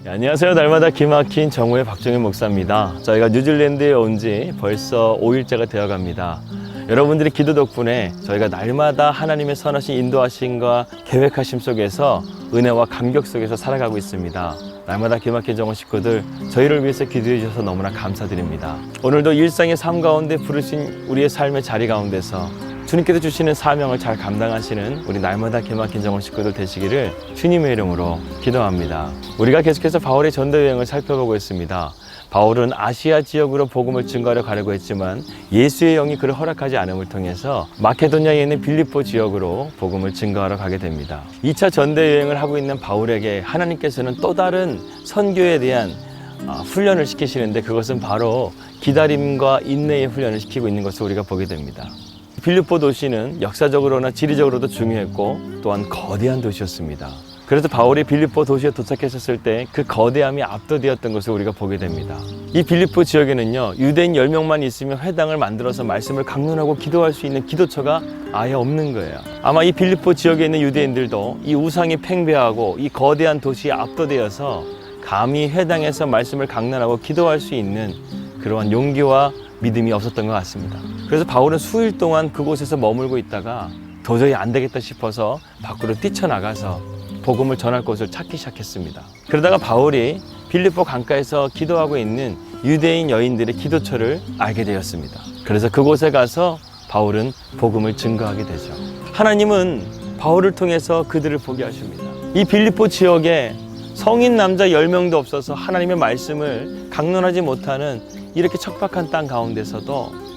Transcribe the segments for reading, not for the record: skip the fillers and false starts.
안녕하세요. 날마다 기막힌 정우의 박정현 목사입니다. 저희가 뉴질랜드에 온 지 벌써 5일째가 되어갑니다. 여러분들의 기도 덕분에 저희가 날마다 하나님의 선하신 인도하심과 계획하심 속에서 은혜와 감격 속에서 살아가고 있습니다. 날마다 기막힌 정우 식구들, 저희를 위해서 기도해 주셔서 너무나 감사드립니다. 오늘도 일상의 삶 가운데 부르신 우리의 삶의 자리 가운데서 주님께서 주시는 사명을 잘 감당하시는 우리 날마다 기막힌 정우 식구들 되시기를 주님의 이름으로 기도합니다. 우리가 계속해서 바울의 전도 여행을 살펴보고 있습니다. 바울은 아시아 지역으로 복음을 증거하려 가려고 했지만 예수의 영이 그를 허락하지 않음을 통해서 마케도니아에 있는 빌립보 지역으로 복음을 증거하러 가게 됩니다. 2차 전도 여행을 하고 있는 바울에게 하나님께서는 또 다른 선교에 대한 훈련을 시키시는데, 그것은 바로 기다림과 인내의 훈련을 시키고 있는 것을 우리가 보게 됩니다. 빌립보 도시는 역사적으로나 지리적으로도 중요했고 또한 거대한 도시였습니다. 그래서 바울이 빌립보 도시에 도착했을 때 그 거대함이 압도되었던 것을 우리가 보게 됩니다. 이 빌립보 지역에는요, 유대인 10명만 있으면 회당을 만들어서 말씀을 강론하고 기도할 수 있는 기도처가 아예 없는 거예요. 아마 이 빌립보 지역에 있는 유대인들도 이 우상이 팽배하고 이 거대한 도시에 압도되어서 감히 회당에서 말씀을 강론하고 기도할 수 있는 그러한 용기와 믿음이 없었던 것 같습니다. 그래서 바울은 수일 동안 그곳에서 머물고 있다가 도저히 안 되겠다 싶어서 밖으로 뛰쳐나가서 복음을 전할 곳을 찾기 시작했습니다. 그러다가 바울이 빌립보 강가에서 기도하고 있는 유대인 여인들의 기도처를 알게 되었습니다. 그래서 그곳에 가서 바울은 복음을 증거하게 되죠. 하나님은 바울을 통해서 그들을 보게 하십니다. 이 빌립보 지역에 성인 남자 10명도 없어서 하나님의 말씀을 강론하지 못하는 이렇게 척박한 땅 가운데서도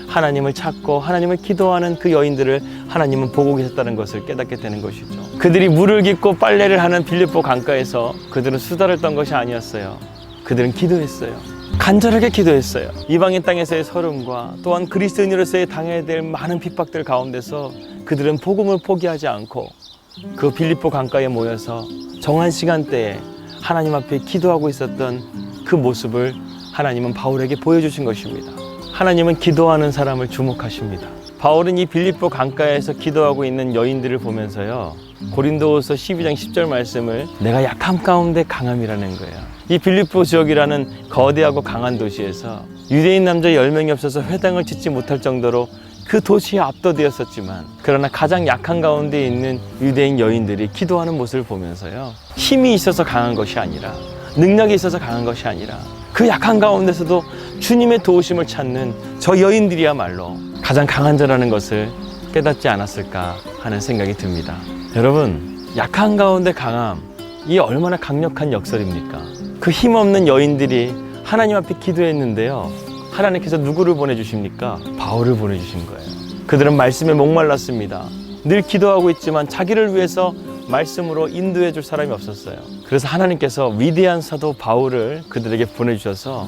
하나님을 찾고 하나님을 기도하는 그 여인들을 하나님은 보고 계셨다는 것을 깨닫게 되는 것이죠. 그들이 물을 깃고 빨래를 하는 빌립보 강가에서 그들은 수다를 떤 것이 아니었어요. 그들은 기도했어요. 간절하게 기도했어요. 이방인 땅에서의 서름과 또한 그리스도인으로서의 당해야 될 많은 핍박들 가운데서 그들은 복음을 포기하지 않고 그 빌립보 강가에 모여서 정한 시간대에 하나님 앞에 기도하고 있었던 그 모습을 하나님은 바울에게 보여주신 것입니다. 하나님은 기도하는 사람을 주목하십니다. 바울은 이 빌립보 강가에서 기도하고 있는 여인들을 보면서요, 고린도후서 12장 10절 말씀을 내가 약함 가운데 강함이라는 거예요. 이 빌립보 지역이라는 거대하고 강한 도시에서 유대인 남자 10명이 없어서 회당을 짓지 못할 정도로 그 도시에 압도되었었지만, 그러나 가장 약한 가운데 있는 유대인 여인들이 기도하는 모습을 보면서요, 힘이 있어서 강한 것이 아니라, 능력이 있어서 강한 것이 아니라 그 약한 가운데서도 주님의 도우심을 찾는 저 여인들이야말로 가장 강한 자라는 것을 깨닫지 않았을까 하는 생각이 듭니다. 여러분, 약한 가운데 강함, 이 얼마나 강력한 역설입니까? 그 힘없는 여인들이 하나님 앞에 기도했는데요, 하나님께서 누구를 보내주십니까? 바울을 보내주신 거예요. 그들은 말씀에 목말랐습니다. 늘 기도하고 있지만 자기를 위해서 말씀으로 인도해 줄 사람이 없었어요. 그래서 하나님께서 위대한 사도 바울을 그들에게 보내주셔서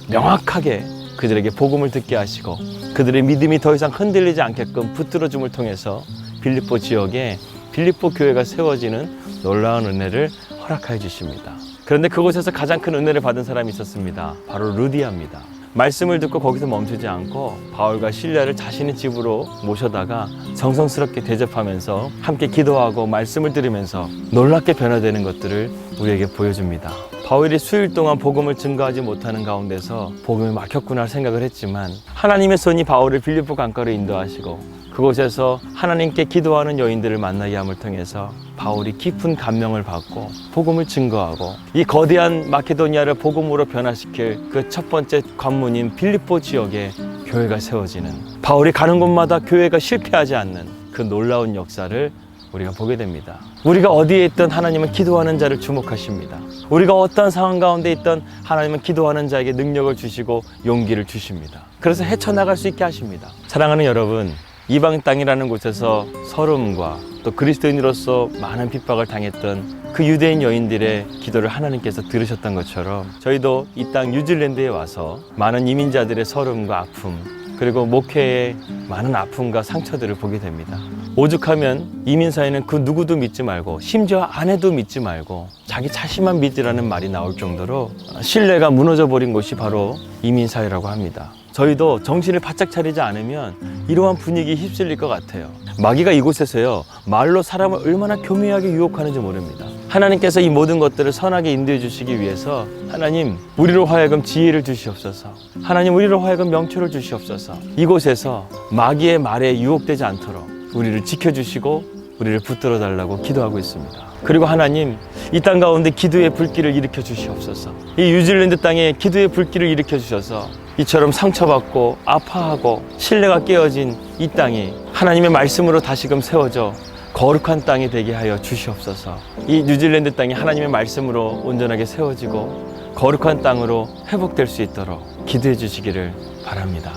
명확하게 그들에게 복음을 듣게 하시고 그들의 믿음이 더 이상 흔들리지 않게끔 붙들어줌을 통해서 빌립보 지역에 빌립보 교회가 세워지는 놀라운 은혜를 허락하여 주십니다. 그런데 그곳에서 가장 큰 은혜를 받은 사람이 있었습니다. 바로 루디아입니다. 말씀을 듣고 거기서 멈추지 않고 바울과 실라를 자신의 집으로 모셔다가 정성스럽게 대접하면서 함께 기도하고 말씀을 들으면서 놀랍게 변화되는 것들을 우리에게 보여줍니다. 바울이 수일 동안 복음을 증거하지 못하는 가운데서 복음이 막혔구나 생각을 했지만, 하나님의 손이 바울을 빌립보 강가로 인도하시고 그곳에서 하나님께 기도하는 여인들을 만나게 함을 통해서 바울이 깊은 감명을 받고 복음을 증거하고 이 거대한 마케도니아를 복음으로 변화시킬 그 첫 번째 관문인 빌립보 지역에 교회가 세워지는, 바울이 가는 곳마다 교회가 실패하지 않는 그 놀라운 역사를 우리가 보게 됩니다. 우리가 어디에 있든 하나님은 기도하는 자를 주목하십니다. 우리가 어떠한 상황 가운데 있든 하나님은 기도하는 자에게 능력을 주시고 용기를 주십니다. 그래서 헤쳐나갈 수 있게 하십니다. 사랑하는 여러분, 이방 땅이라는 곳에서 서름과 또 그리스도인으로서 많은 핍박을 당했던 그 유대인 여인들의 기도를 하나님께서 들으셨던 것처럼 저희도 이 땅 뉴질랜드에 와서 많은 이민자들의 서름과 아픔, 그리고 목회의 많은 아픔과 상처들을 보게 됩니다. 오죽하면 이민사회는 그 누구도 믿지 말고 심지어 아내도 믿지 말고 자기 자신만 믿으라는 말이 나올 정도로 신뢰가 무너져 버린 곳이 바로 이민사회라고 합니다. 저희도 정신을 바짝 차리지 않으면 이러한 분위기에 휩쓸릴 것 같아요. 마귀가 이곳에서요, 말로 사람을 얼마나 교묘하게 유혹하는지 모릅니다. 하나님께서 이 모든 것들을 선하게 인도해 주시기 위해서 하나님, 우리로 하여금 지혜를 주시옵소서. 하나님, 우리로 하여금 명철을 주시옵소서. 이곳에서 마귀의 말에 유혹되지 않도록 우리를 지켜주시고 우리를 붙들어 달라고 기도하고 있습니다. 그리고 하나님, 이 땅 가운데 기도의 불길을 일으켜 주시옵소서. 이 뉴질랜드 땅에 기도의 불길을 일으켜 주셔서 이처럼 상처받고 아파하고 신뢰가 깨어진 이 땅이 하나님의 말씀으로 다시금 세워져 거룩한 땅이 되게 하여 주시옵소서. 이 뉴질랜드 땅이 하나님의 말씀으로 온전하게 세워지고 거룩한 땅으로 회복될 수 있도록 기도해 주시기를 바랍니다.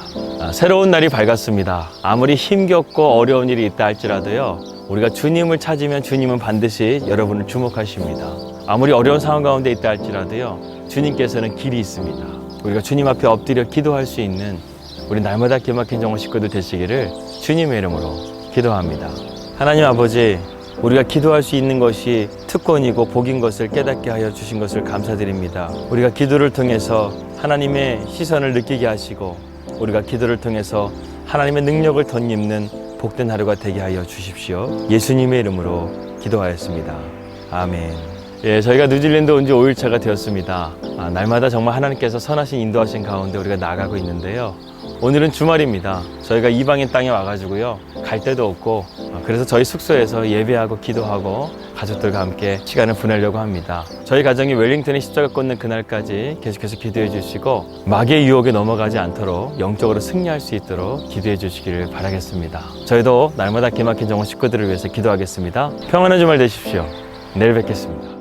새로운 날이 밝았습니다. 아무리 힘겹고 어려운 일이 있다 할지라도요, 우리가 주님을 찾으면 주님은 반드시 여러분을 주목하십니다. 아무리 어려운 상황 가운데 있다 할지라도요, 주님께서는 길이 있습니다. 우리가 주님 앞에 엎드려 기도할 수 있는 우리 날마다 기막힌 정원 식구들 되시기를 주님의 이름으로 기도합니다. 하나님 아버지, 우리가 기도할 수 있는 것이 특권이고 복인 것을 깨닫게 하여 주신 것을 감사드립니다. 우리가 기도를 통해서 하나님의 시선을 느끼게 하시고 우리가 기도를 통해서 하나님의 능력을 덧입는 복된 하루가 되게 하여 주십시오. 예수님의 이름으로 기도하였습니다. 아멘. 예, 저희가 뉴질랜드 온 지 5일차가 되었습니다. 날마다 정말 하나님께서 선하신 인도하신 가운데 우리가 나아가고 있는데요. 오늘은 주말입니다. 저희가 이방인 땅에 와가지고요, 갈 데도 없고, 그래서 저희 숙소에서 예배하고 기도하고 가족들과 함께 시간을 보내려고 합니다. 저희 가정이 웰링턴에 십자가 꽂는 그날까지 계속해서 기도해 주시고 마귀의 유혹에 넘어가지 않도록 영적으로 승리할 수 있도록 기도해 주시기를 바라겠습니다. 저희도 날마다 기막힌 정원 식구들을 위해서 기도하겠습니다. 평안한 주말 되십시오. 내일 뵙겠습니다.